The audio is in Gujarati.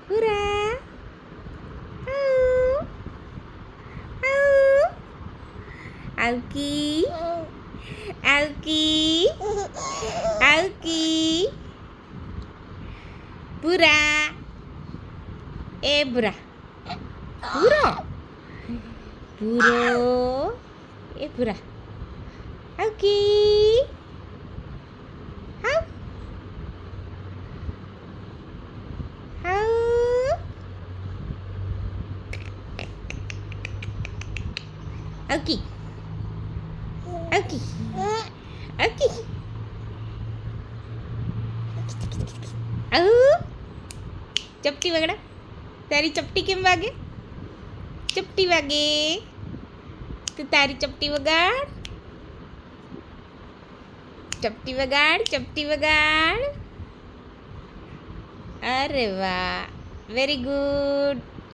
પૂરા આઉ આઉ આવકી આવકી આવકી પૂરા એ પૂરા પૂરો પૂરો એ પૂરા આવકી આવ આવ આવકી આવકી આવકી આવ ચપટી વગડા તારી ચપટી કેમ વાગે ચપટી વાગે તું તારી ચપટી વગાડ ચપટી વગાડ ચપટી વગાડ અરે વાહ વેરી ગુડ